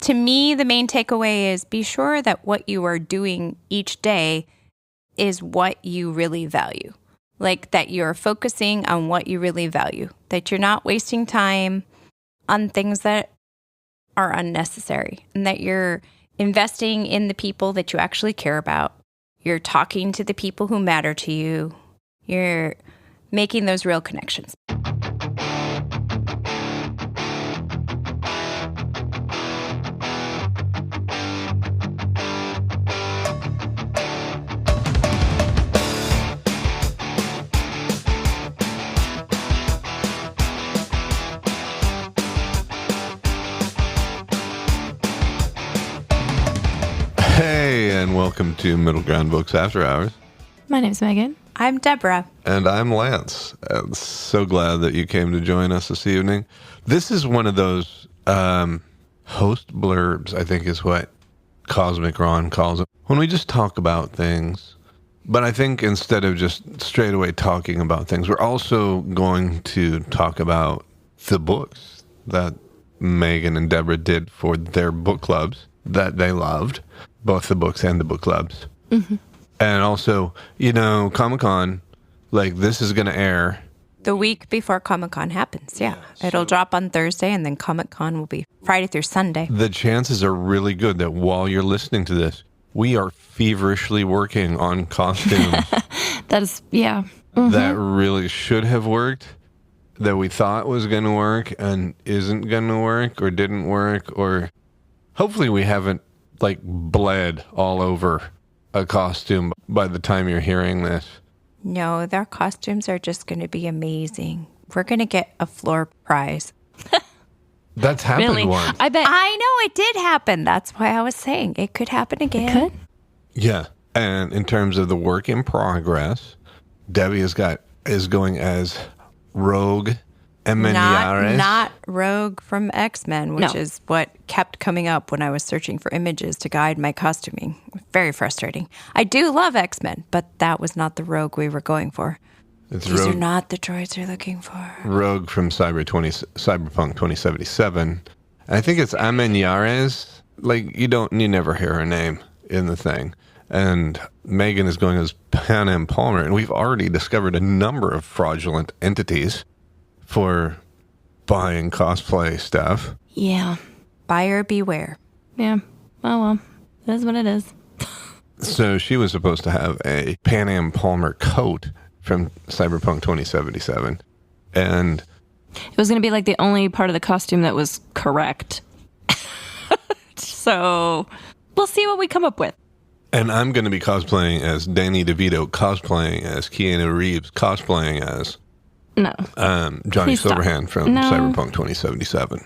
to me, the main takeaway is be sure that what you are doing each day is what you really value. Like that you're focusing on what you really value, that you're not wasting time on things that are unnecessary, and that you're investing in the people that you actually care about. You're talking to the people who matter to you. You're making those real connections. Hey, and welcome to Middle Ground Books After Hours. My name's Megan. I'm Deborah. And I'm Lance. I'm so glad that you came to join us this evening. This is one of those host blurbs, I think is what Cosmic Ron calls it, when we just talk about things. But I think instead of just straight away talking about things, we're also going to talk about the books that Megan and Deborah did for their book clubs that they loved. Both the books and the book clubs. Mm-hmm. And also, you know, Comic-Con, like this is going to air the week before Comic-Con happens. Yeah. It'll drop on Thursday, and then Comic-Con will be Friday through Sunday. The chances are really good that while you're listening to this, we are feverishly working on costumes. That is, yeah. Mm-hmm. That really should have worked, that we thought was going to work and isn't going to work or didn't work, or hopefully we haven't like bled all over a costume by the time you're hearing this. No, their costumes are just going to be amazing. We're going to get a floor prize. That's happened Really? once. I bet. I know it did happen. That's why I was saying it could happen again. It could? Yeah. And in terms of the work in progress, Debbie is going as Rogue Emenyares. Not Rogue from X-Men, which No. is what kept coming up when I was searching for images to guide my costuming. Very frustrating. I do love X-Men, but that was not the Rogue we were going for. These are not the droids you're looking for. Rogue from Cyberpunk 2077. I think it's Emenyares. Like you never hear her name in the thing. And Megan is going as Pan Palmer, and we've already discovered a number of fraudulent entities for buying cosplay stuff. Yeah. Buyer beware. Yeah. Oh, well. It is what it is. So she was supposed to have a Pan Am Palmer coat from Cyberpunk 2077. And It was going to be like the only part of the costume that was correct. So we'll see what we come up with. And I'm going to be cosplaying as Danny DeVito, cosplaying as Keanu Reeves, cosplaying as No. Johnny Please stop. Silverhand from No. Cyberpunk 2077.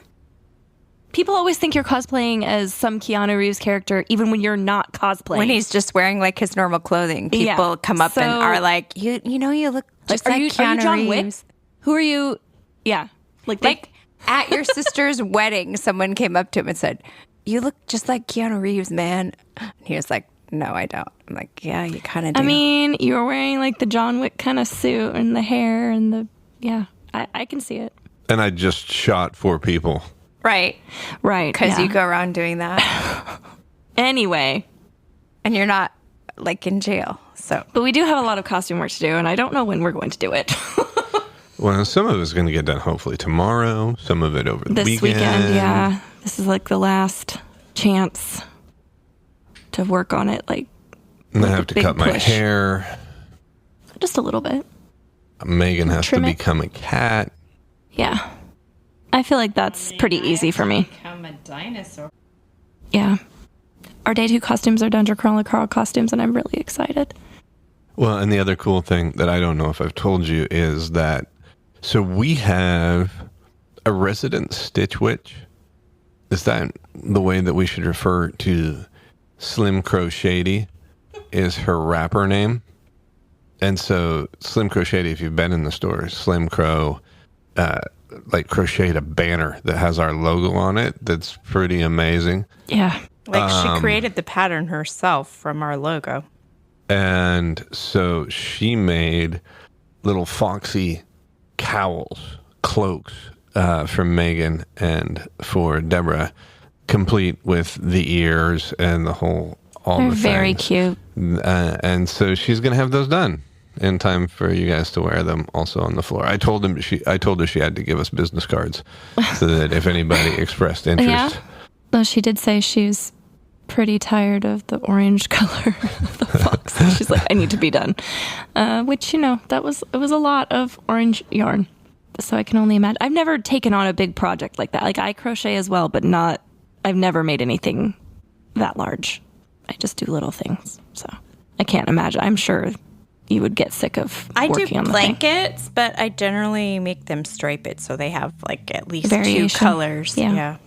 People always think you're cosplaying as some Keanu Reeves character, even when you're not cosplaying. When he's just wearing like his normal clothing, people Yeah. come up and So- are like, you know, you look just are like you Keanu John Wick? Reeves. Who are you? Yeah. Like at your sister's wedding, someone came up to him and said, "You look just like Keanu Reeves, man." And he was like, "No, I don't." I'm like, "Yeah, you kind of do." I mean, you were wearing like the John Wick kind of suit and the hair and the, yeah, I can see it. And I just shot 4 people. right? Right. Because yeah. you go around doing that, Anyway, and you're not like in jail. So but we do have a lot of costume work to do, and I don't know when we're going to do it. Well, some of it's going to get done hopefully tomorrow, some of it over the This weekend, yeah. This is like the last chance to work on it, like And I like have a to big cut my push. hair. Just a little bit. Megan has to Trim it. become a cat. Yeah. I feel like that's pretty easy for me. become a dinosaur. Yeah. Our day 2 costumes are Dungeon Crawler Carl costumes, and I'm really excited. Well, and the other cool thing that I don't know if I've told you is that, so we have a resident Stitch Witch. Is that the way that we should refer to Slim Crow Shady? Is her rapper name? And so Slim Crow Shady, if you've been in the store, Slim Crow like crocheted a banner that has our logo on it. That's pretty amazing. Yeah. Like she created the pattern herself from our logo. And so she made little foxy cowls, cloaks for Megan and for Deborah, complete with the ears and all They're the very things. cute. And so she's going to have those done in time for you guys to wear them also on the floor. I told her she had to give us business cards so that if anybody expressed interest. Yeah. Though she did say she's pretty tired of the orange color of the fox. She's like, I need to be done. Which, it was a lot of orange yarn. So I can only imagine. I've never taken on a big project like that. Like, I crochet as well, but I've never made anything that large. I just do little things. So I can't imagine. I'm sure you would get sick of working on the thing. Blankets, but I generally make them striped so they have like at least Variation. 2 colors. Yeah.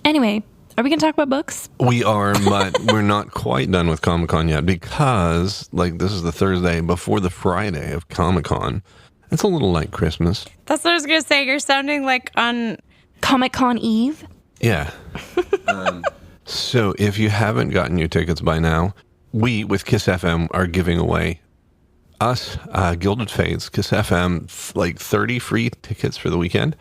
Anyway, are we going to talk about books? We are, but we're not quite done with Comic-Con yet because, this is the Thursday before the Friday of Comic-Con. It's a little like Christmas. That's what I was going to say. You're sounding like on Comic-Con Eve? Yeah. So if you haven't gotten your tickets by now, we, with Kiss FM, are giving away us, Gilded Fates, Kiss FM, 30 free tickets for the weekend.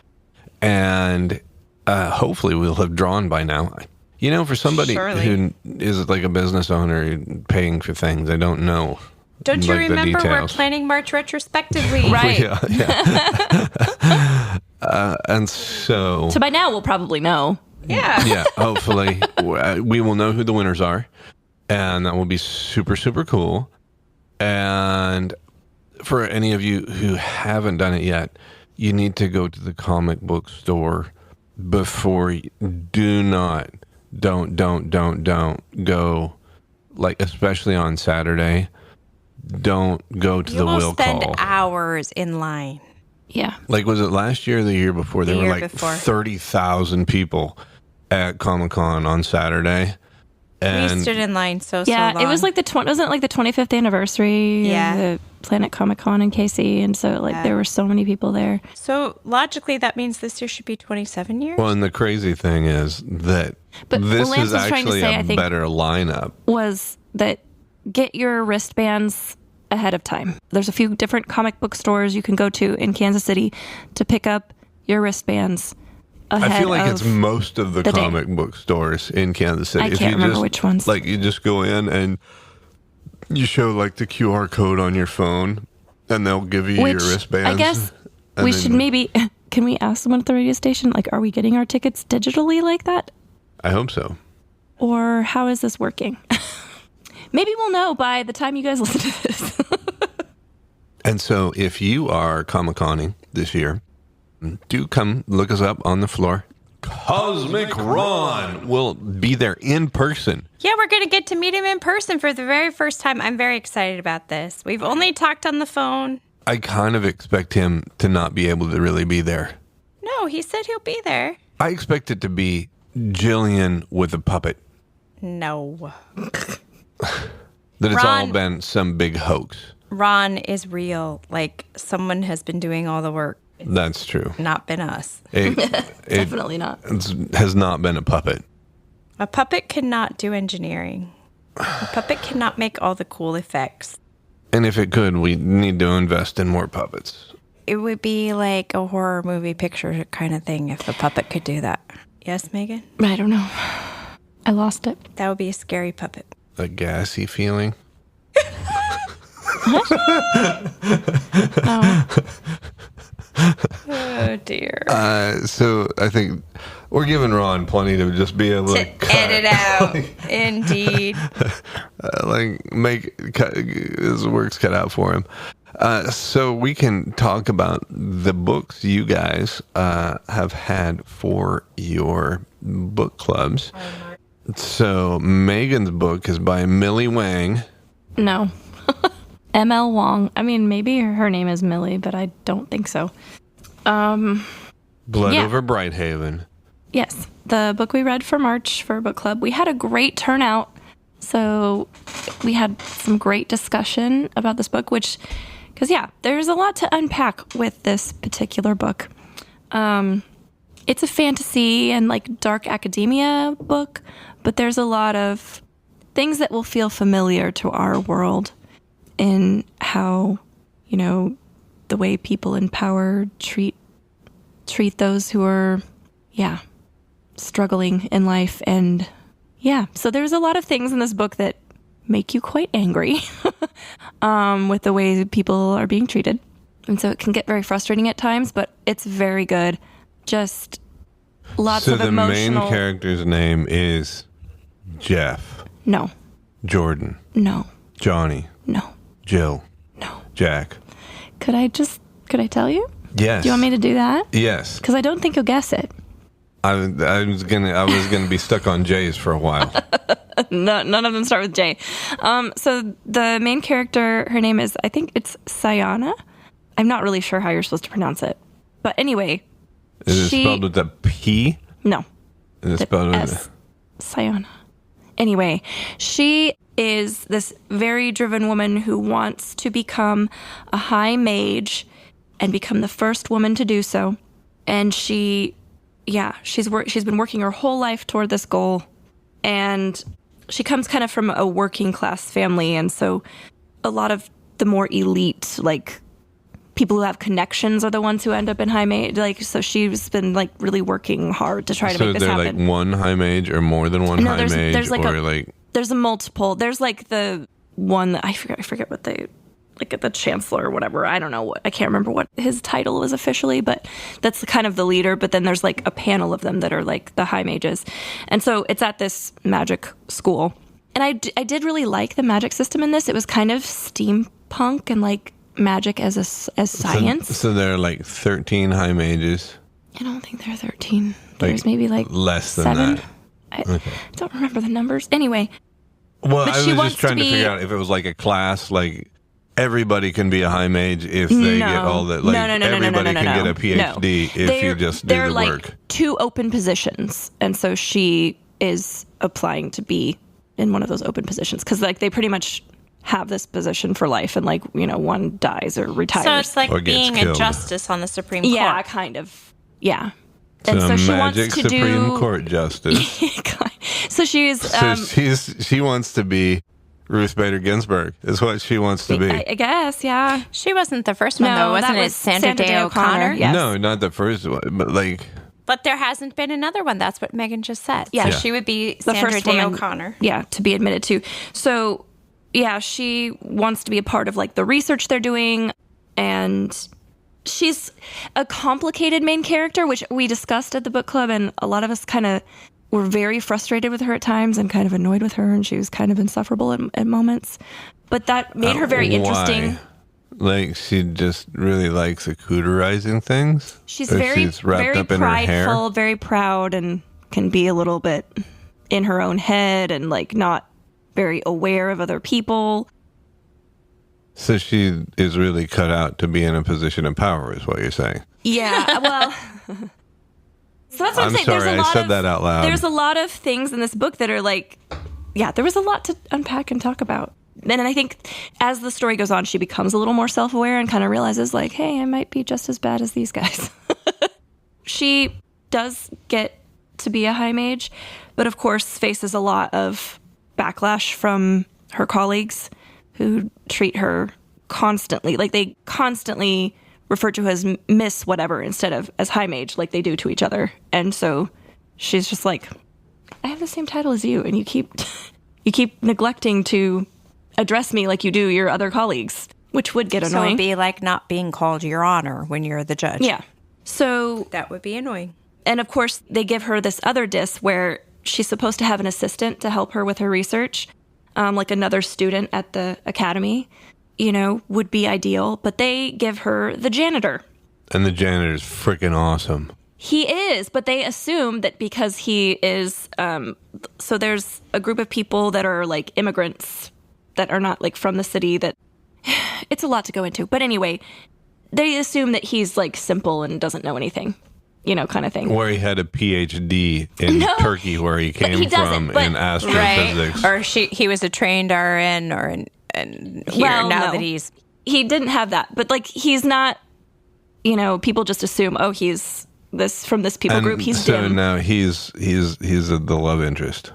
And hopefully we'll have drawn by now. For somebody who is like a business owner paying for things, I don't know. Don't you remember we're details. planning March retrospectively? Right. Yeah. And so by now we'll probably know. Yeah. Yeah, hopefully we will know who the winners are, and that will be super, super cool. And for any of you who haven't done it yet, you need to go to the comic book store before. Don't go, especially on Saturday. Don't go to the will call. You will spend hours in line. Yeah. Was it last year or the year before? There were 30,000 people at Comic-Con on Saturday. And we stood in line so long. It was like the 25th anniversary of the Planet Comic-Con in KC, and so there were so many people there. So logically that means this year should be 27 years? Well, and the crazy thing is that this is actually a better lineup. Was that get your wristbands ahead of time. There's a few different comic book stores you can go to in Kansas City to pick up your wristbands ahead. I feel like it's most of the comic book stores in Kansas City. I can't remember which ones. You just go in and you show the QR code on your phone and they'll give you your wristbands. I guess we should can we ask someone at the radio station, are we getting our tickets digitally like that? I hope so. Or how is this working? Maybe we'll know by the time you guys listen to this. And so if you are Comic-Conning this year, do come look us up on the floor. Cosmic Ron will be there in person. Yeah, we're going to get to meet him in person for the very first time. I'm very excited about this. We've only talked on the phone. I kind of expect him to not be able to really be there. No, he said he'll be there. I expect it to be Jillian with a puppet. No. That it's all been some big hoax. Ron is real. Someone has been doing all the work. That's true. Not been us. Definitely not. It has not been a puppet. A puppet cannot do engineering. A puppet cannot make all the cool effects. And if it could, we need to invest in more puppets. It would be like a horror movie picture kind of thing if a puppet could do that. Yes, Megan? I don't know. I lost it. That would be a scary puppet. A gassy feeling. Oh, dear. So I think we're giving Ron plenty to just be able to edit out. Indeed. Make his work's cut out for him. So we can talk about the books you guys have had for your book clubs. So Megan's book is by Millie Wang. No. M.L. Wang. I mean, maybe her name is Millie, but I don't think so. Blood Over Brighthaven. Yes. The book we read for March for book club. We had a great turnout. So we had some great discussion about this book, because there's a lot to unpack with this particular book. It's a fantasy and dark academia book, but there's a lot of things that will feel familiar to our world in how, the way people in power treat those who are, struggling in life. And yeah, so there's a lot of things in this book that make you quite angry with the way people are being treated. And so it can get very frustrating at times, but it's very good. Just lots of emotional... So the main character's name is Jeff. No. Jordan. No. Johnny. No. Jill. No. Jack. Could I tell you? Yes. Do you want me to do that? Yes. Because I don't think you'll guess it. I was gonna be stuck on J's for a while. No, none of them start with J. So the main character, her name is, I think it's Sayana. I'm not really sure how you're supposed to pronounce it. But anyway. Is it spelled with a P? No. Is it spelled with S? Sayana. Anyway, she is this very driven woman who wants to become a high mage and become the first woman to do so. And she's been working her whole life toward this goal. And she comes kind of from a working class family. And so a lot of the more elite, like, people who have connections are the ones who end up in high mage. Like, so she's been like really working hard to try to make this happen. So they're like one high mage or more than one high mage? There's a multiple. There's like the one that I forget what they, like the chancellor or whatever. I don't know I can't remember what his title was officially, but that's kind of the leader. But then there's like a panel of them that are like the high mages. And so it's at this magic school. And I did really like the magic system in this. It was kind of steampunk and like magic as science. So there are like 13 high mages. I don't think there are 13. There's maybe like less than 7. that. I don't remember the numbers. Anyway. Well, I was just trying to figure out if it was like a class, like everybody can be a high mage if they get all that. Like everybody can get a PhD if you just do the work. Like 2 open positions, and so she is applying to be in one of those open positions because like they pretty much have this position for life, and like, you know, one dies or retires. So it's like being a justice on the Supreme Court. Yeah, kind of. Yeah. And so she wants to Supreme Court justice. So she wants to be Ruth Bader Ginsburg. Is what she wants to be. I guess, yeah. She wasn't the first one, though, wasn't it? Sandra Day O'Connor. Yes. No, not the first one, but like. But there hasn't been another one. That's what Megan just said. Yeah, so she would be the Sandra first Day woman, O'Connor. Yeah, to be admitted to. So. Yeah, she wants to be a part of like the research they're doing, and she's a complicated main character, which we discussed at the book club, and a lot of us kind of were very frustrated with her at times and kind of annoyed with her, and she was kind of insufferable at moments. But that made her very interesting. Like she just really likes accouterizing things? She's very prideful, very proud, and can be a little bit in her own head and like not very aware of other people. So she is really cut out to be in a position of power, is what you're saying. Yeah, well... So that's what I'm saying. Sorry, I said that out loud. There's a lot of things in this book that are like... Yeah, there was a lot to unpack and talk about. And I think as the story goes on, she becomes a little more self-aware and kind of realizes like, hey, I might be just as bad as these guys. She does get to be a high mage, but of course faces a lot of backlash from her colleagues who treat her constantly, like they constantly refer to her as Miss whatever instead of as high mage, like they do to each other. And so she's just like, I have the same title as you, and you keep neglecting to address me like you do your other colleagues, which would get annoying. So it'd be like not being called Your Honor when you're the judge. Yeah. So that would be annoying. And of course, they give her this other disc where she's supposed to have an assistant to help her with her research, like another student at the academy, you know, would be ideal. But they give her the janitor. And the janitor is freaking awesome. He is, but they assume that because he is, so there's a group of people that are like immigrants that are not like from the city that, it's a lot to go into. But anyway, they assume that he's like simple and doesn't know anything. You know, kind of thing. Where he had a PhD in Turkey, where he came from in astrophysics. Right. Or he was a trained RN or he didn't have that. But like, he's not, you know, people just assume, oh, he's this from this people group. He's so dim. Now he's the love interest.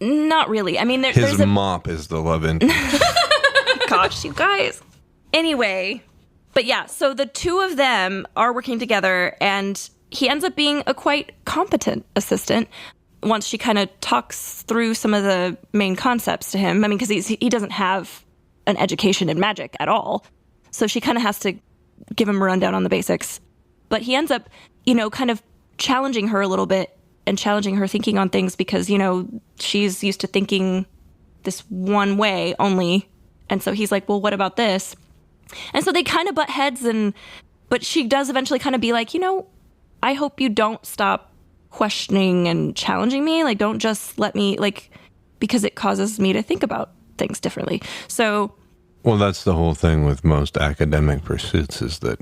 Not really. I mean, his mop is the love interest. Gosh, you guys. Anyway, but yeah, so the two of them are working together, and he ends up being a quite competent assistant once she kind of talks through some of the main concepts to him. I mean, because he doesn't have an education in magic at all. So she kind of has to give him a rundown on the basics. But he ends up, kind of challenging her a little bit and challenging her thinking on things because, she's used to thinking this one way only. And so he's like, well, what about this? And so they kind of butt heads, but she does eventually kind of be like, I hope you don't stop questioning and challenging me. Like, don't just let me, because it causes me to think about things differently. So. Well, that's the whole thing with most academic pursuits is that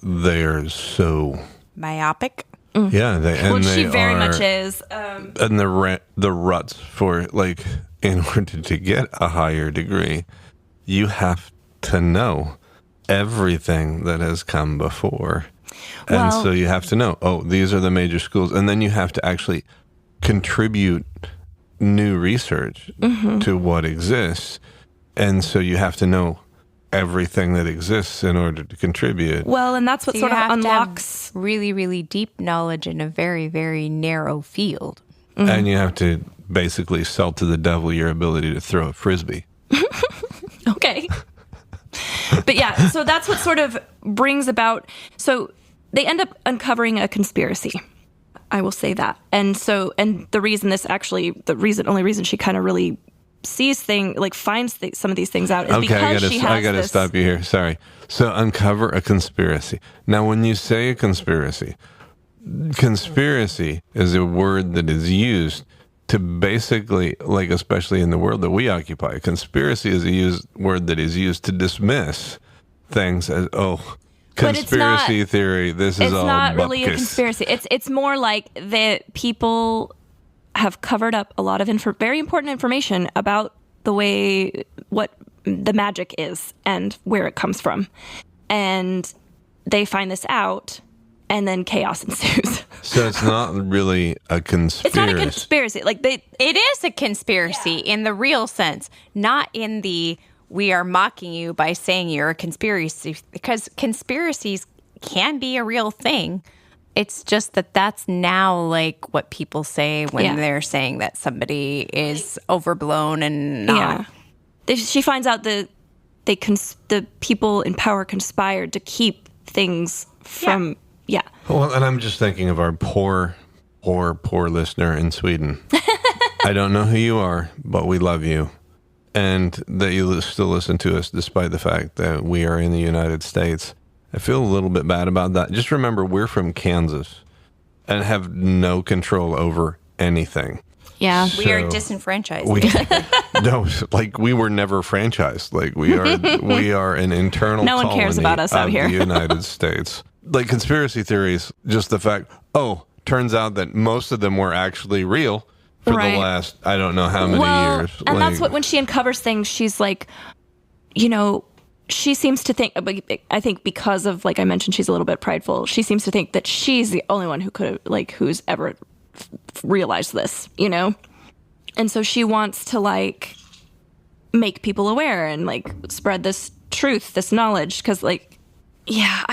they are so myopic. Yeah, she very much is. And the ruts for in order to get a higher degree, you have to know everything that has come before. And so you have to know, these are the major schools. And then you have to actually contribute new research to what exists. And so you have to know everything that exists in order to contribute. Well, and that's what sort of unlocks really, really deep knowledge in a very, very narrow field. Mm-hmm. And you have to basically sell to the devil your ability to throw a frisbee. Okay. But yeah, so that's what sort of brings about. So they end up uncovering a conspiracy. I will say that. And the reason only reason she kind of really sees finds some of these things out is because I gotta stop you here. Sorry. So uncover a conspiracy. Now, when you say a conspiracy is a word that is used to basically, especially in the world that we occupy, conspiracy is a word that is used to dismiss things as, conspiracy theory, this is all It's not really a bupkis. conspiracy. It's more like that people have covered up a lot of very important information about what the magic is and where it comes from. And they find this out, and then chaos ensues. So it's not really a conspiracy. It's not a conspiracy. It is a conspiracy in the real sense, not in the we are mocking you by saying you're a conspiracy, because conspiracies can be a real thing. It's just that's now what people say when they're saying that somebody is overblown and not. Yeah. She finds out that the people in power conspired to keep things from. Yeah. Well, and I'm just thinking of our poor listener in Sweden. I don't know who you are, but we love you. And that you still listen to us despite the fact that we are in the United States. I feel a little bit bad about that. Just remember, we're from Kansas and have no control over anything. Yeah. We are disenfranchised. We were never franchised. We are an internal no one cares about us out here. The United States. Conspiracy theories, just the fact, turns out that most of them were actually real for the last, I don't know how many years. And that's when she uncovers things, she's like, she seems to think, I think because of, I mentioned, she's a little bit prideful. She seems to think that she's the only one who could have, who's ever realized this, And so she wants to, make people aware and, spread this truth, this knowledge. Because, I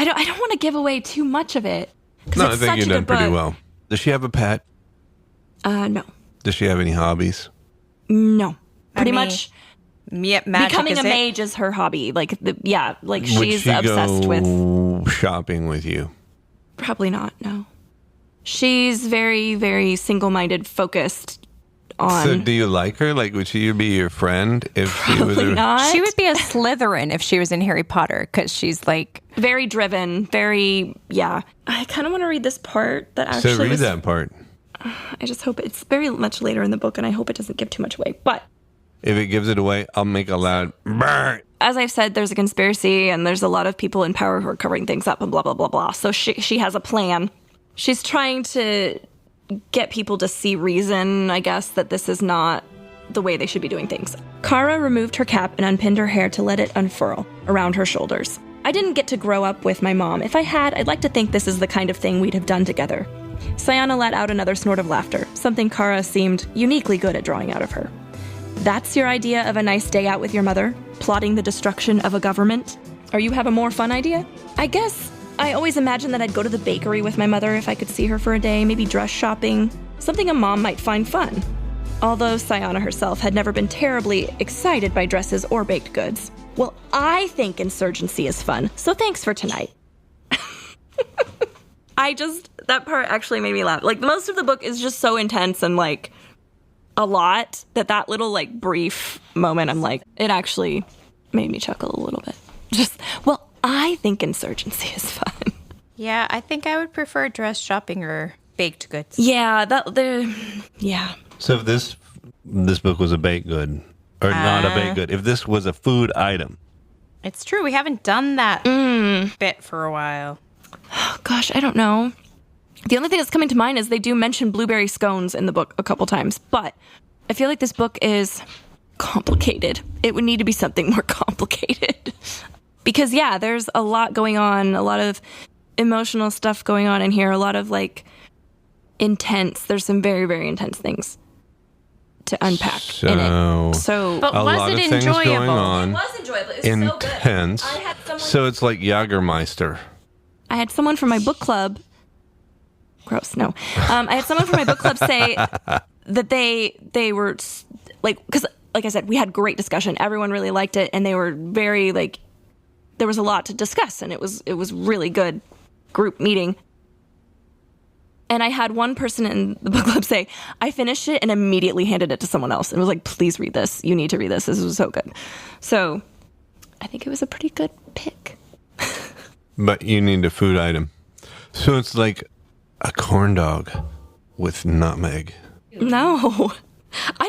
don't want to give away too much of it. No, I think you've done pretty well. Does she have a pet? No. Does she have any hobbies? No. Pretty much. Magic Becoming a mage is her hobby. She's obsessed with shopping with you. Probably not. No, she's very, very single-minded, focused on. So, do you like her? Would she be your friend if Probably she was? Not. She would be a Slytherin if she was in Harry Potter, because she's very driven. Very I kind of want to read this part that actually. So read that part. I just hope it's very much later in the book, and I hope it doesn't give too much away. But if it gives it away, I'll make a loud brr. As I've said, there's a conspiracy, and there's a lot of people in power who are covering things up and blah, blah, blah, blah. So she has a plan. She's trying to get people to see reason, I guess, that this is not the way they should be doing things. Kara removed her cap and unpinned her hair to let it unfurl around her shoulders. I didn't get to grow up with my mom. If I had, I'd like to think this is the kind of thing we'd have done together. Sayana let out another snort of laughter, something Kara seemed uniquely good at drawing out of her. That's your idea of a nice day out with your mother? Plotting the destruction of a government? Or you have a more fun idea? I guess I always imagined that I'd go to the bakery with my mother if I could see her for a day, maybe dress shopping, something a mom might find fun. Although Sayana herself had never been terribly excited by dresses or baked goods. Well, I think insurgency is fun, so thanks for tonight. That part actually made me laugh. Like, most of the book is just so intense and, like, a lot that little, like, brief moment, I'm like, it actually made me chuckle a little bit. Well, I think insurgency is fun. Yeah, I think I would prefer dress shopping or baked goods. Yeah, yeah. So if this book was a baked good, or not a baked good, if this was a food item. It's true. We haven't done that bit for a while. Oh, gosh, I don't know. The only thing that's coming to mind is they do mention blueberry scones in the book a couple times, but I feel like this book is complicated. It would need to be something more complicated. Because, yeah, there's a lot going on, a lot of emotional stuff going on in here, a lot of, like, there's some very, very intense things to unpack in it. But was it enjoyable? Going on. It was enjoyable. It was intense. so good. So it's like Jagermeister. I had someone from my book club. Gross. No. I had someone from my book club say that they were like, because like I said, we had great discussion. Everyone really liked it, and they were very like, there was a lot to discuss, and it was really good group meeting. And I had one person in the book club say, I finished it and immediately handed it to someone else and was like, please read this. You need to read this. This was so good. So I think it was a pretty good pick. But you need a food item. So it's like a corn dog with nutmeg. No. I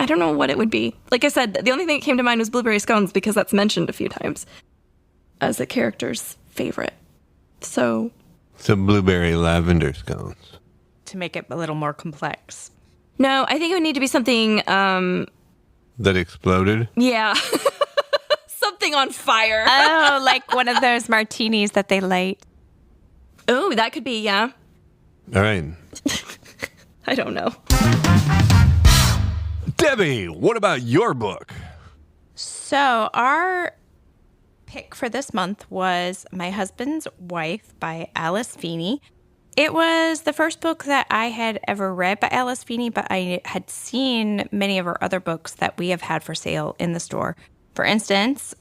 don't know what it would be. Like I said, the only thing that came to mind was blueberry scones because that's mentioned a few times as a character's favorite. So blueberry lavender scones. To make it a little more complex. No, I think it would need to be something... that exploded? Yeah. Something on fire. Oh, like one of those martinis that they light. Oh, that could be, yeah. All right. I don't know. Debbie, what about your book? So our pick for this month was My Husband's Wife by Alice Feeney. It was the first book that I had ever read by Alice Feeney, but I had seen many of her other books that we have had for sale in the store. For instance,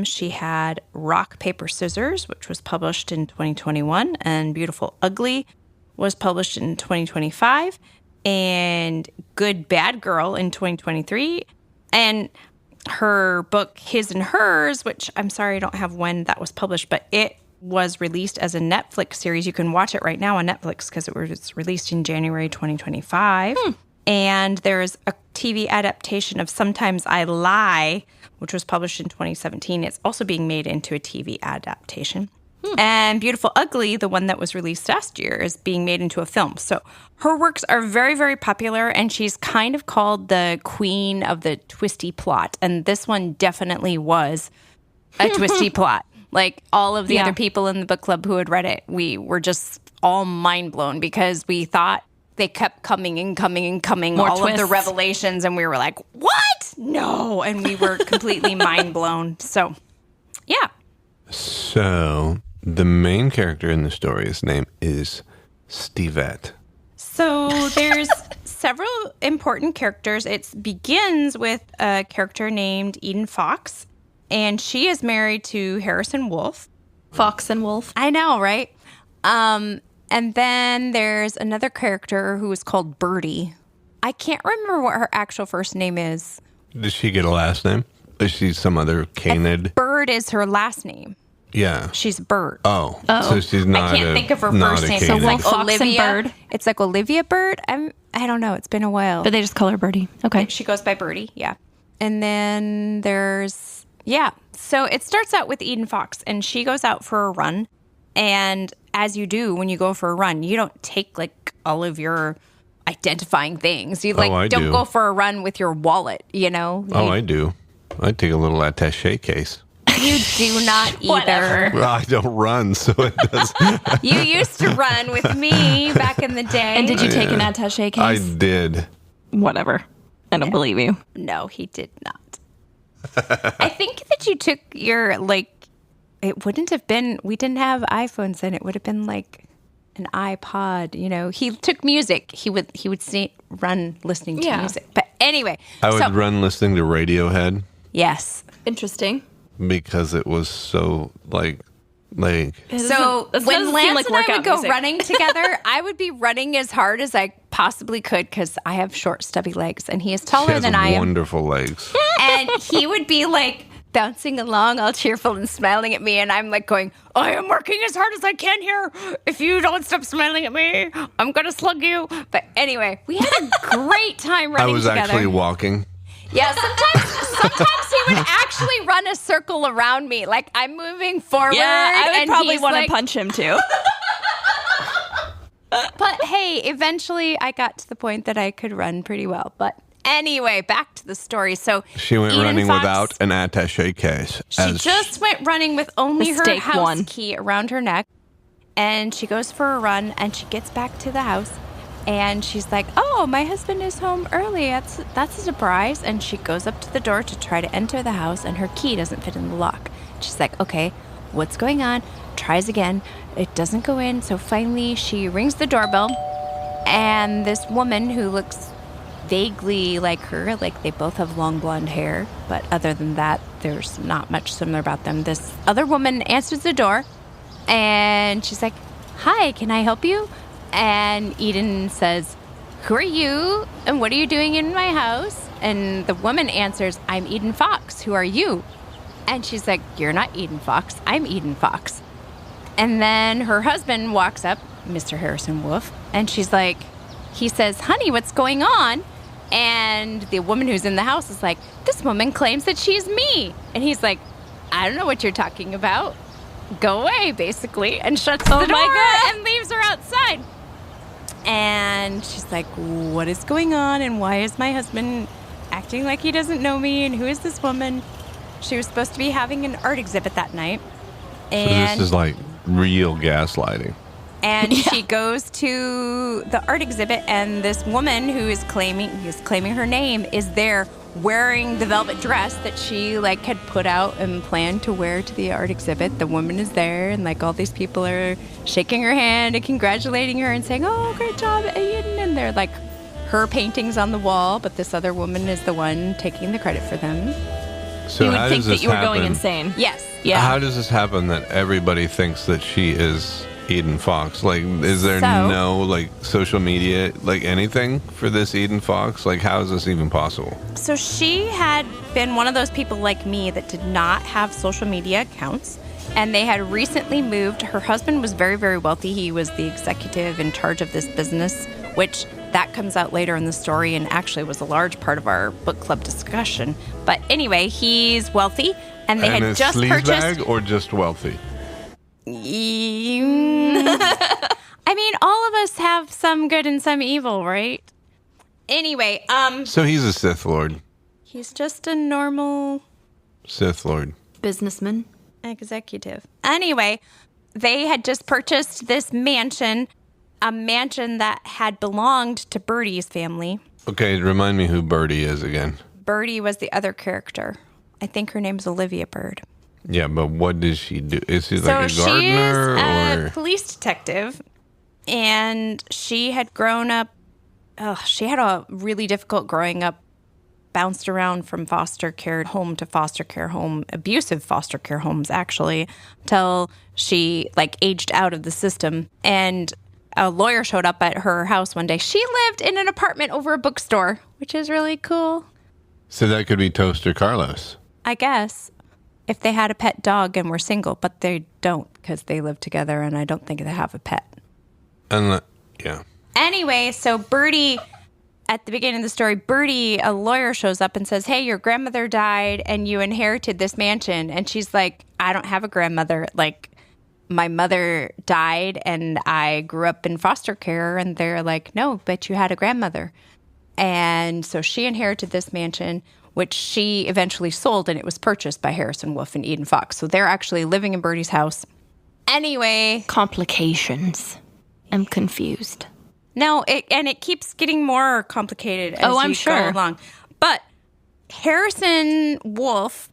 she had Rock, Paper, Scissors, which was published in 2021, and Beautiful Ugly was published in 2025, and Good Bad Girl in 2023, and her book His and Hers, which I'm sorry I don't have when that was published, but it was released as a Netflix series. You can watch it right now on Netflix because it was released in January 2025. And there's a TV adaptation of Sometimes I Lie, which was published in 2017. It's also being made into a TV adaptation. And Beautiful Ugly, the one that was released last year, is being made into a film. So her works are very, very popular, and she's kind of called the queen of the twisty plot. And this one definitely was a twisty plot. Like all of the other people in the book club who had read it, we were just all mind blown because we thought they kept coming and coming and coming, more all twists. of the revelations, and we were like, what? No. And we were completely mind blown. So, yeah. So the main character in the story, his name is Stevette. So there's several important characters. It begins with a character named Eden Fox, and she is married to Harrison Wolfe. Fox and Wolf. I know, right? And then there's another character who is called Birdie. I can't remember what her actual first name is. Does she get a last name? Is she some other canid? Bird is her last name. Yeah. She's Bird. Oh. So she's not I can't think of her first name. So it's like Fox and Olivia. Bird. It's like Olivia Bird. I don't know. It's been a while. But they just call her Birdie. Okay. She goes by Birdie, yeah. And then there's, So it starts out with Eden Fox, and she goes out for a run. And as you do when you go for a run, you don't take like all of your identifying things. You don't go for a run with your wallet, you know? I do. I take a little attaché case. You do not either. Well, I don't run, so it does. You used to run with me back in the day. And did you take an attaché case? I did. Whatever. I don't believe you. No, he did not. I think that you took your it wouldn't have been, we didn't have iPhones then. It would have been like an iPod, you know. He took music. He would run listening to music. But anyway. I would run listening to Radiohead. Yes. Interesting. Because it was so like so when Lance and I would go running together, I would be running as hard as I possibly could because I have short, stubby legs, and he is taller than I am. Wonderful legs. And he would be like bouncing along, all cheerful and smiling at me, and I'm like going, I am working as hard as I can here. If you don't stop smiling at me, I'm gonna slug you. But anyway, we had a great time running together. I was actually walking. Yeah, sometimes he would actually run a circle around me. Like, I'm moving forward. Yeah, I would probably want to punch him, too. But, hey, eventually I got to the point that I could run pretty well. But anyway, back to the story. So she went running without an attaché case. She just went running with only her house key around her neck. And she goes for a run, and she gets back to the house. And she's like, oh, my husband is home early. That's a surprise. And she goes up to the door to try to enter the house, and her key doesn't fit in the lock. She's like, okay, what's going on? Tries again. It doesn't go in. So finally, she rings the doorbell, and this woman who looks vaguely like her, like they both have long blonde hair, but other than that, there's not much similar about them. This other woman answers the door, and she's like, hi, can I help you? And Eden says, who are you? And what are you doing in my house? And the woman answers, I'm Eden Fox. Who are you? And she's like, you're not Eden Fox. I'm Eden Fox. And then her husband walks up, Mr. Harrison Wolf, and she's like, he says, honey, what's going on? And the woman who's in the house is like, this woman claims that she's me. And he's like, I don't know what you're talking about. Go away, basically, and shuts the door and leaves her outside. And she's like, what is going on? And why is my husband acting like he doesn't know me? And who is this woman? She was supposed to be having an art exhibit that night. And so this is like real gaslighting. And she goes to the art exhibit, and this woman who is claiming her name is there wearing the velvet dress that she like had put out and planned to wear to the art exhibit. The woman is there, and like all these people are shaking her hand and congratulating her and saying, oh, great job, Aiden. And they're like her paintings on the wall, but this other woman is the one taking the credit for them. So you would think that you were going insane. Yes. Yeah. How does this happen that everybody thinks that she is Eden Fox? Like, is there no like social media, like anything for this Eden Fox? Like, how is this even possible? So she had been one of those people like me that did not have social media accounts, and they had recently moved. Her husband was very, very wealthy. He was the executive in charge of this business, which that comes out later in the story and actually was a large part of our book club discussion. But anyway, he's wealthy, and they had just purchased. Bag or just wealthy? I mean, all of us have some good and some evil, right? Anyway, so he's a Sith Lord. He's just a normal Sith Lord. Businessman. Executive. Anyway, they had just purchased this mansion, a mansion that had belonged to Birdie's family. Okay, remind me who Birdie is again. Birdie was the other character. I think her name's Olivia Bird. Yeah, but what does she do? Is she like a gardener? She is a police detective, and she had grown up. She had a really difficult growing up, bounced around from foster care home to foster care home, abusive foster care homes, actually, till she like aged out of the system. And a lawyer showed up at her house one day. She lived in an apartment over a bookstore, which is really cool. So that could be Toaster Carlos. I guess. If they had a pet dog and were single, but they don't because they live together, and I don't think they have a pet. Yeah. Anyway, so Birdie, at the beginning of the story, Birdie, a lawyer, shows up and says, hey, your grandmother died and you inherited this mansion. And she's like, I don't have a grandmother. Like, my mother died and I grew up in foster care. And they're like, no, but you had a grandmother. And so she inherited this mansion, which she eventually sold, and it was purchased by Harrison Wolf and Eden Fox. So they're actually living in Birdie's house. Anyway. Complications. I'm confused. No, it keeps getting more complicated as you go along. But Harrison Wolf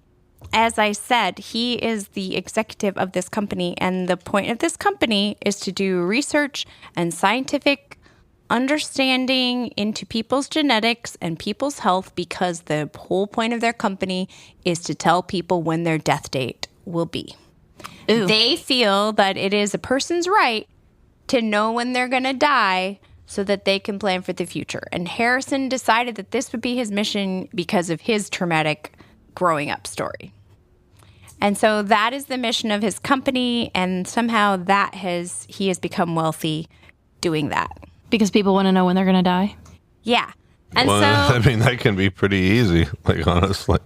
as I said, he is the executive of this company, and the point of this company is to do research and scientific understanding into people's genetics and people's health, because the whole point of their company is to tell people when their death date will be. Ooh. They feel that it is a person's right to know when they're going to die so that they can plan for the future. And Harrison decided that this would be his mission because of his traumatic growing up story. And so that is the mission of his company, and somehow he has become wealthy doing that. Because people want to know when they're going to die. Yeah. And I mean, that can be pretty easy, like, honestly.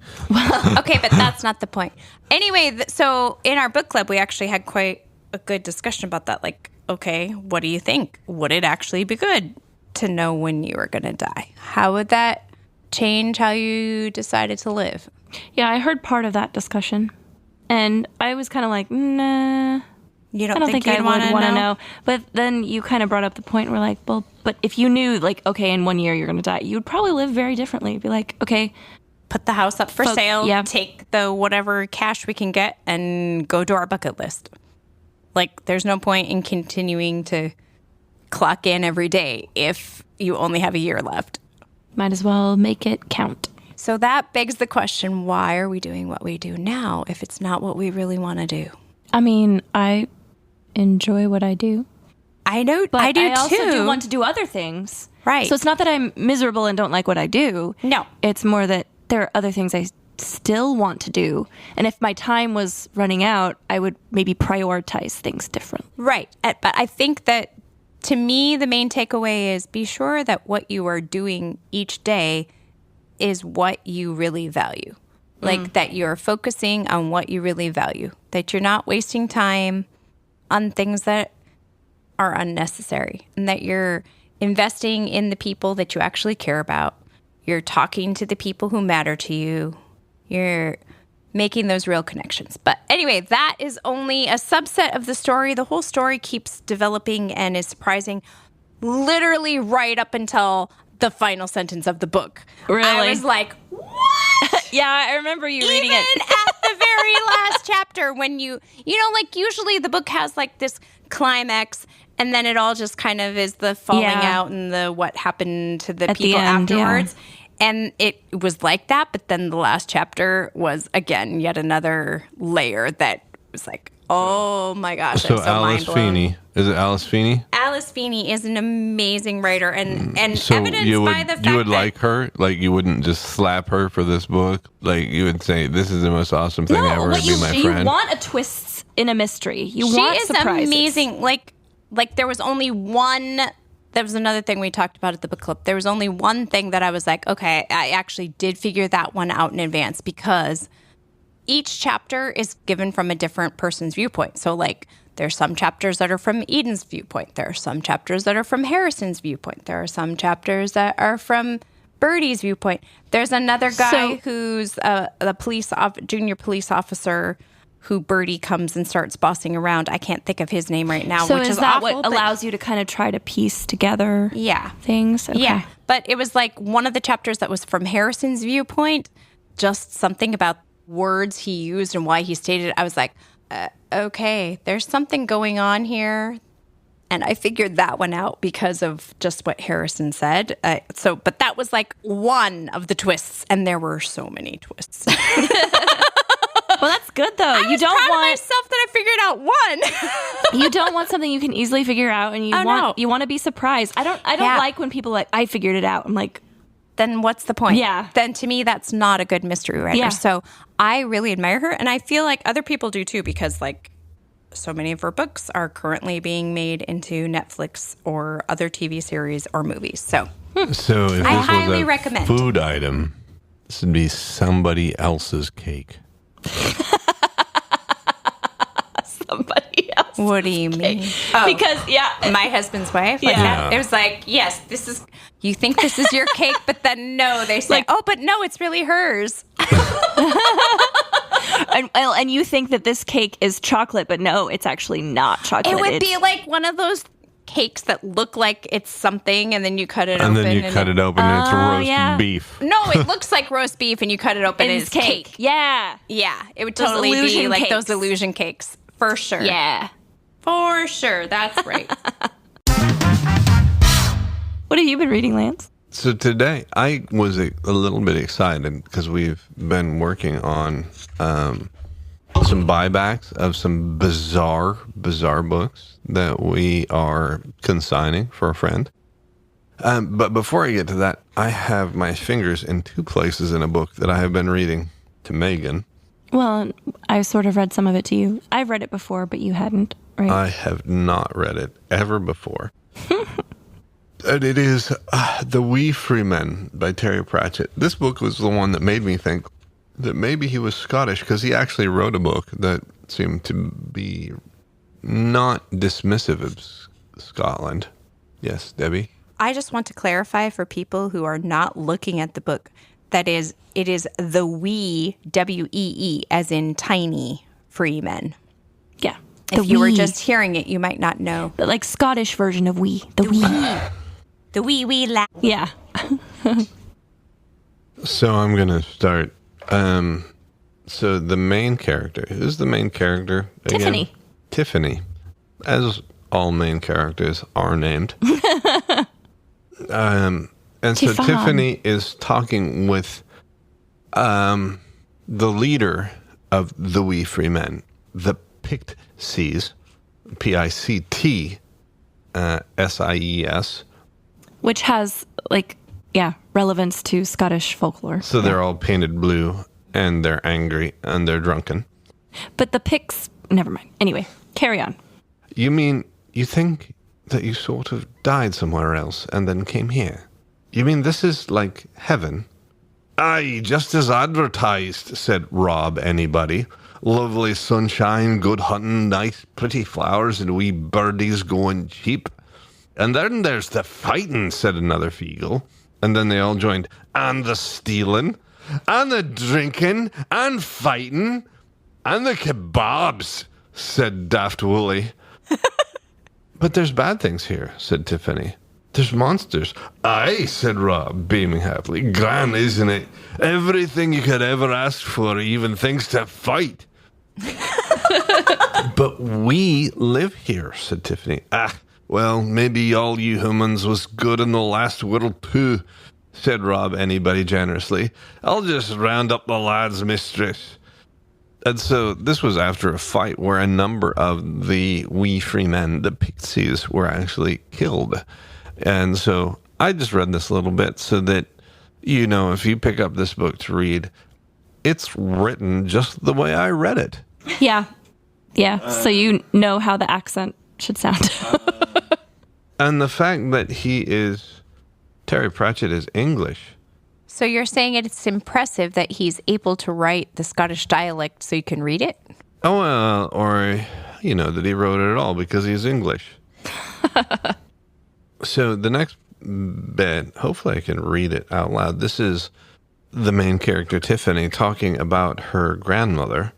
Okay, but that's not the point. Anyway, so in our book club, we actually had quite a good discussion about that. Like, okay, what do you think? Would it actually be good to know when you were going to die? How would that change how you decided to live? Yeah, I heard part of that discussion. And I was kind of like, nah. You don't I don't think I would want to know. But then you kind of brought up the point where, like, well, but if you knew, like, okay, in 1 year you're going to die, you would probably live very differently. You'd be like, okay. Put the house up for sale, take the whatever cash we can get, and go to our bucket list. Like, there's no point in continuing to clock in every day if you only have a year left. Might as well make it count. So that begs the question, why are we doing what we do now if it's not what we really want to do? I mean, I enjoy what I do. I know, but I do too. I also do want to do other things. Right. So it's not that I'm miserable and don't like what I do. No. It's more that there are other things I still want to do. And if my time was running out, I would maybe prioritize things differently. Right. But I think that, to me, the main takeaway is be sure that what you are doing each day is what you really value. Like, that you're focusing on what you really value. That you're not wasting time on things that are unnecessary. And that you're investing in the people that you actually care about. You're talking to the people who matter to you. You're making those real connections. But anyway, that is only a subset of the story. The whole story keeps developing and is surprising literally right up until the final sentence of the book. Really? I was like, what? Yeah, I remember you reading it. Even at the very last chapter, when you know, like, usually the book has like this climax, and then it all just kind of is the falling out and the what happened to the people afterwards. Yeah. And it was like that, but then the last chapter was, again, yet another layer that was like, oh my gosh, so I'm so Alice Feeney. Is it Alice Feeney? Alice Feeney is an amazing writer, and so evidenced by the fact you would that, like her? Like, you wouldn't just slap her for this book? Like, you would say, this is the most awesome thing ever to be my friend? You want a twist in a mystery. You want surprises. She is amazing. Like there was only one... That was another thing we talked about at the book club. There was only one thing that I was like, okay, I actually did figure that one out in advance, because each chapter is given from a different person's viewpoint. So, like, there's some chapters that are from Eden's viewpoint. There are some chapters that are from Harrison's viewpoint. There are some chapters that are from Birdie's viewpoint. There's another guy who's the junior police officer who Birdie comes and starts bossing around. I can't think of his name right now, which is that awful, what allows you to kind of try to piece together things? Okay. Yeah, but it was like one of the chapters that was from Harrison's viewpoint, just something about words he used and why he stated it. I was like, okay, there's something going on here. And I figured that one out because of just what Harrison said. But that was like one of the twists, and there were so many twists. Well, that's good though. I was proud of myself that I figured out one. You don't want something you can easily figure out, and you want to be surprised. I don't like when people like, I figured it out. I'm like, then what's the point? Yeah. Then to me, that's not a good mystery writer. Yeah. So I really admire her, and I feel like other people do too, because like so many of her books are currently being made into Netflix or other TV series or movies. So if this highly was a recommend. Food item, this would be somebody else's cake. Somebody else. What do you mean? Because my husband's wife. Like that. It was like, yes, this is. You think this is your cake, but then no, they say, oh, but no, it's really hers. and you think that this cake is chocolate, but no, it's actually not chocolate. It would be like one of those cakes that look like it's something, and then you cut it and open. then you cut it open and it's roast beef. No, it looks like roast beef, and you cut it open and it's cake. Yeah. Yeah, it would Those totally be illusion like cakes. those illusion cakes. For sure. Yeah. For sure. That's right. What have you been reading, Lance? So today I was a little bit excited because we've been working on some buybacks of some bizarre books that we are consigning for a friend. But before I get to that, I have my fingers in two places in a book that I have been reading to Megan. Well, I sort of read some of it to you. I've read it before, but you hadn't, right? I have not read it ever before. And it is The Wee Free Men by Terry Pratchett. This book was the one that made me think that maybe he was Scottish, because he actually wrote a book that seemed to be not dismissive of Scotland. Yes, Debbie? I just want to clarify for people who are not looking at the book, that is, it is The Wee, W-E-E, as in tiny free men. Yeah. If you were just hearing it, you might not know. The like Scottish version of wee. The wee. The wee lad. Yeah. So I'm going to start. So the main character, who's the main character again? Tiffany. Tiffany, as all main characters are named. And so Tiffany. Tiffany is talking with the leader of the Wee Free Men, the Pixies, P-I-C-T-S-I-E-S. Which has, like, relevance to Scottish folklore. So they're all painted blue, and they're angry, and they're drunken. But the Pix... Never mind. Anyway, carry on. You mean, you think that you sort of died somewhere else and then came here? You mean this is like heaven? Aye, just as advertised, said Rob Anybody. Lovely sunshine, good hunting, nice pretty flowers, and wee birdies going cheap. And then there's the fighting, said another Feagle. And then they all joined. And the stealing, and the drinking, and fighting, and the kebabs, said Daft Woolly. But there's bad things here, said Tiffany. There's monsters. Aye, said Rob, beaming happily. Grand, isn't it? Everything you could ever ask for, even things to fight. But we live here, said Tiffany. Well, maybe all you humans was good in the last world too, said Rob Anybody generously. I'll just round up the lads, mistress. And so this was after a fight where a number of the Wee Free Men, the Pixies, were actually killed. And so I just read this little bit so that, you know, if you pick up this book to read, it's written just the way I read it. Yeah. Yeah. So you know how the accent should sound. And the fact that Terry Pratchett is English. So you're saying it's impressive that he's able to write the Scottish dialect so you can read it? Oh, well, or, you know, that he wrote it at all because he's English. So the next bit, hopefully I can read it out loud. This is the main character, Tiffany, talking about her grandmother.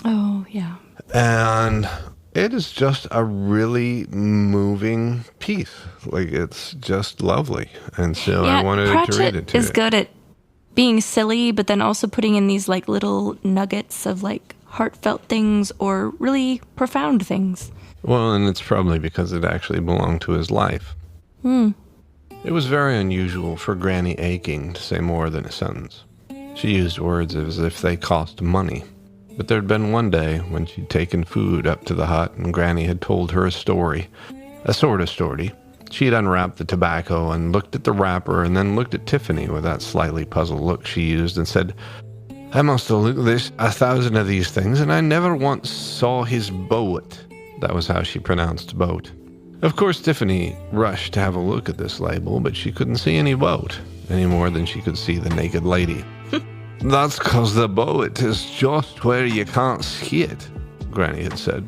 Oh, yeah. And it is just a really moving piece. Like, it's just lovely. And so I wanted to read it to you. Pratchett is good at being silly, but then also putting in these like little nuggets of like heartfelt things or really profound things. Well, and it's probably because it actually belonged to his life. It was very unusual for Granny Aching to say more than a sentence. She used words as if they cost money. But there'd been one day when she'd taken food up to the hut and Granny had told her a story. A sort of story. She'd unwrapped the tobacco and looked at the wrapper and then looked at Tiffany with that slightly puzzled look she used and said, I must have looked at this 1,000 of these things and I never once saw his boat. That was how she pronounced boat. Of course, Tiffany rushed to have a look at this label, but she couldn't see any boat, any more than she could see the naked lady. That's 'cause the boat is just where you can't see it, Granny had said.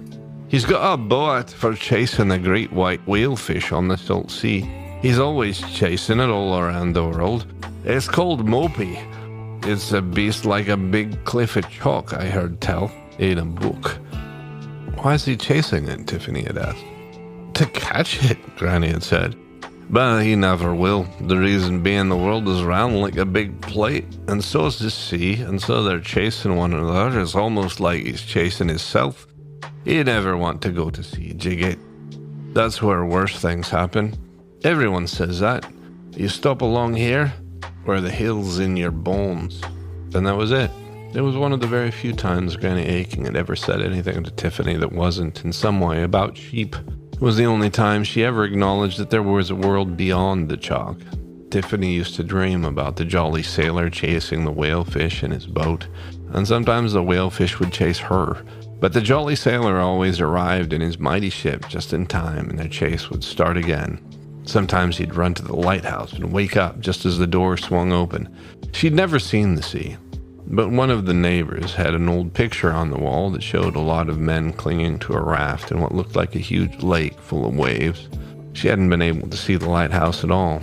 He's got a boat for chasing the great white whalefish on the salt sea. He's always chasing it all around the world. It's called Mopey. It's a beast like a big cliff of chalk, I heard tell, in a book. Why is he chasing it? Tiffany had asked. to catch it, Granny had said. But he never will. The reason being the world is round like a big plate, and so is the sea, and so they're chasing one another. It's almost like he's chasing himself. You never want to go to sea, Jigate. That's where worse things happen. Everyone says that. You stop along here, where the hill's in your bones. And that was it. It was one of the very few times Granny Aching had ever said anything to Tiffany that wasn't, in some way, about sheep. It was the only time she ever acknowledged that there was a world beyond the chalk. Tiffany used to dream about the jolly sailor chasing the whalefish in his boat, and sometimes the whalefish would chase her. But the jolly sailor always arrived in his mighty ship just in time, and their chase would start again. Sometimes he'd run to the lighthouse and wake up just as the door swung open. She'd never seen the sea, but one of the neighbors had an old picture on the wall that showed a lot of men clinging to a raft in what looked like a huge lake full of waves. She hadn't been able to see the lighthouse at all.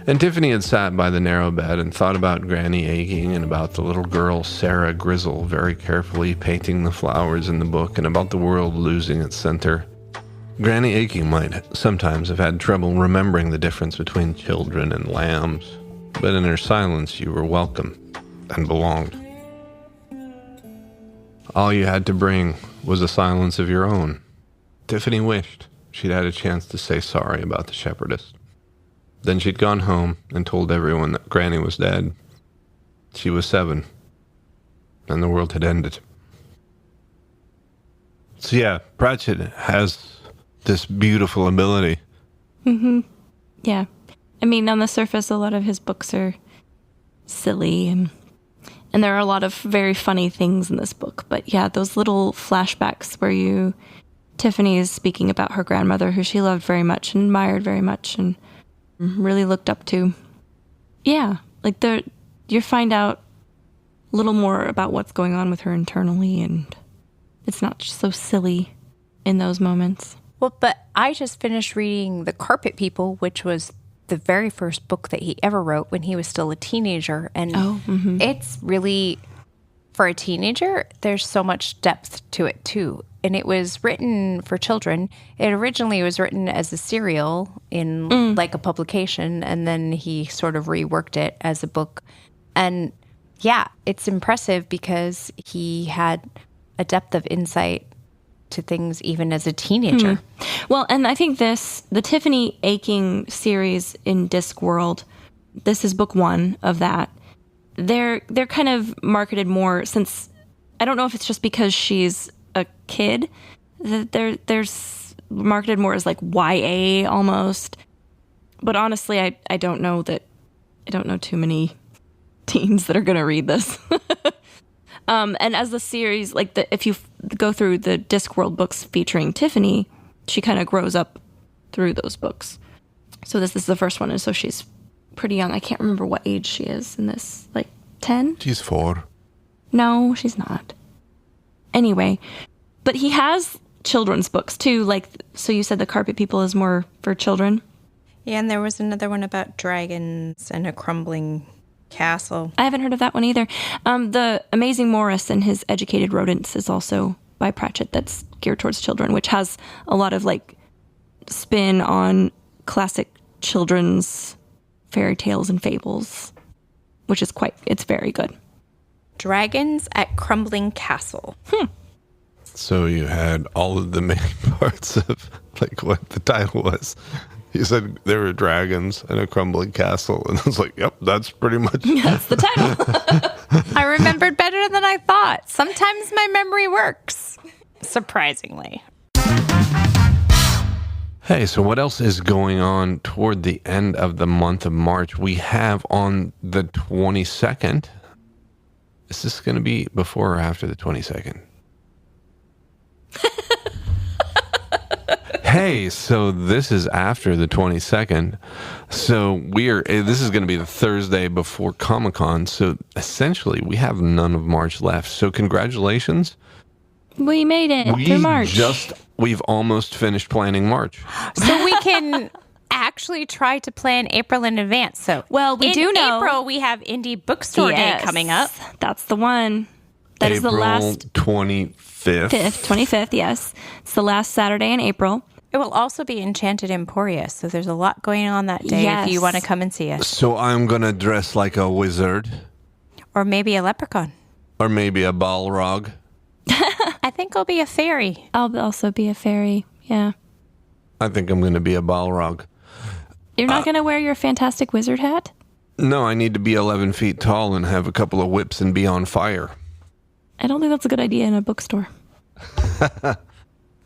And Tiffany had sat by the narrow bed and thought about Granny Aching and about the little girl Sarah Grizzle very carefully painting the flowers in the book and about the world losing its center. Granny Aching might sometimes have had trouble remembering the difference between children and lambs, but in her silence you were welcome and belonged. All you had to bring was a silence of your own. Tiffany wished she'd had a chance to say sorry about the shepherdess. Then she'd gone home and told everyone that Granny was dead. She was 7, and the world had ended. So yeah, Pratchett has this beautiful ability. Yeah. I mean, on the surface, a lot of his books are silly, and there are a lot of very funny things in this book. But yeah, those little flashbacks where Tiffany is speaking about her grandmother, who she loved very much and admired very much and really looked up to. Yeah, like you find out a little more about what's going on with her internally, and it's not just so silly in those moments. Well, but I just finished reading The Carpet People, which was the very first book that he ever wrote when he was still a teenager. And it's really, for a teenager, there's so much depth to it, too. And it was written for children. It originally was written as a serial in like a publication, and then he sort of reworked it as a book. And yeah, it's impressive because he had a depth of insight to things even as a teenager. Well, and I think the Tiffany Aching series in Discworld, this is book 1 of that. They're kind of marketed more, since I don't know if it's just because she's a kid, that there's marketed more as like YA almost. But honestly, I don't know too many teens that are going to read this. And as the series, like if you go through the Discworld books featuring Tiffany, she kind of grows up through those books. So this is the first one, and so she's pretty young. I can't remember what age she is in this, like 10? She's 4. No, she's not. Anyway, but he has children's books too. Like, so you said The Carpet People is more for children? Yeah, and there was another one about dragons and a crumbling castle. I haven't heard of that one either. The Amazing Morris and His Educated Rodents is also by Pratchett, that's geared towards children, which has a lot of like spin on classic children's fairy tales and fables, which is it's very good. Dragons at Crumbling Castle. So you had all of the main parts of like what the title was. You said there were dragons and a crumbling castle, and I was like, yep, that's pretty much... That's the title. I remembered better than I thought. Sometimes my memory works, surprisingly. Hey, so what else is going on toward the end of the month of March? We have on the 22nd. Is this going to be before or after the 22nd? Hey, so this is after the 22nd. So this is going to be the Thursday before Comic-Con. So essentially, we have none of March left. So congratulations. We made it through March. We've almost finished planning March. So we can actually try to plan April in advance. So well, we do know. In April, we have Indie Bookstore Day coming up. That's the one. That April is the last 25th. 25th, yes. It's the last Saturday in April. It will also be Enchanted Emporia, so there's a lot going on that day if you want to come and see us. So I'm going to dress like a wizard. Or maybe a leprechaun. Or maybe a Balrog. I think I'll be a fairy. I'll also be a fairy. Yeah. I think I'm going to be a Balrog. You're not going to wear your fantastic wizard hat? No, I need to be 11 feet tall and have a couple of whips and be on fire. I don't think that's a good idea in a bookstore.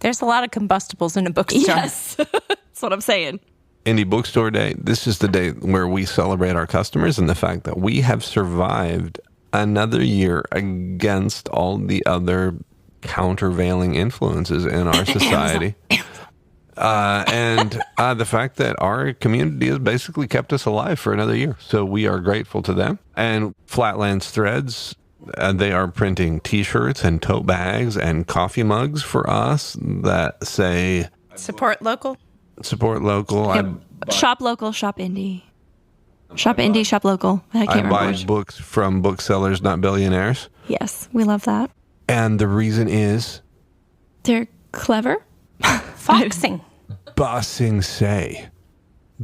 There's a lot of combustibles in a bookstore. Yes. That's what I'm saying. Indie Bookstore Day. This is the day where we celebrate our customers and the fact that we have survived another year against all the other countervailing influences in our society. And the fact that our community has basically kept us alive for another year. So we are grateful to them. And Flatlands Threads, they are printing T-shirts and tote bags and coffee mugs for us that say... Support local. Support local. Yep. Shop local, shop indie. Shop indie, shop local. I can't remember buy which. books from booksellers, not billionaires. Yes, we love that. And the reason is... They're clever. Foxing. Ba Sing Se.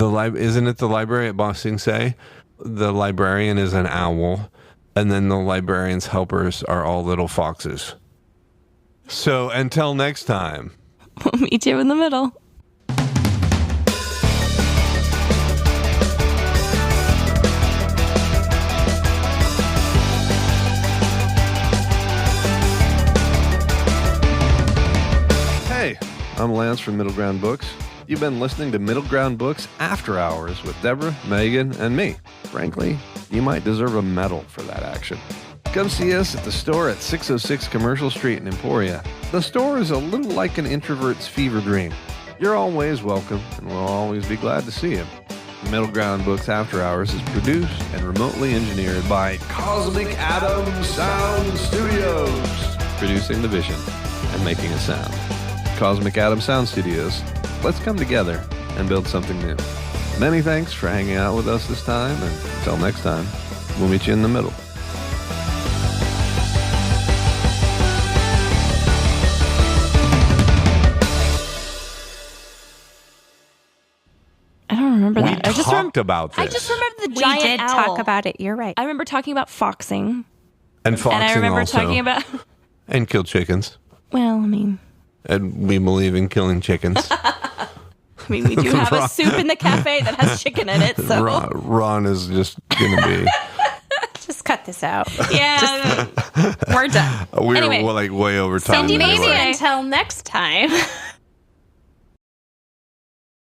Isn't it the library at Ba Sing Se? The librarian is an owl, and then the librarian's helpers are all little foxes. So until next time. We'll meet you in the middle. Hey, I'm Lance from Middle Ground Books. You've been listening to Middle Ground Books After Hours with Deborah, Megan, and me. Frankly, you might deserve a medal for that action. Come see us at the store at 606 Commercial Street in Emporia. The store is a little like an introvert's fever dream. You're always welcome, and we'll always be glad to see you. Middle Ground Books After Hours is produced and remotely engineered by Cosmic Atom Sound Studios, producing the vision and making a sound. Cosmic Atom Sound Studios. Let's come together and build something new. Many thanks for hanging out with us this time, and until next time, we'll meet you in the middle. I don't remember We that. I just talked about this. I just remember the We giant did owl. talk about it. You're right. I remember talking about foxing. and foxing And I remember also. talking about... And kill chickens. Well, I mean... And we believe in killing chickens. we do have a soup in the cafe that has chicken in it, so... Ron is just going to be... Just cut this out. Yeah. We're done. We're Anyway, like way over time. Cindy, anyway. Maybe until next time.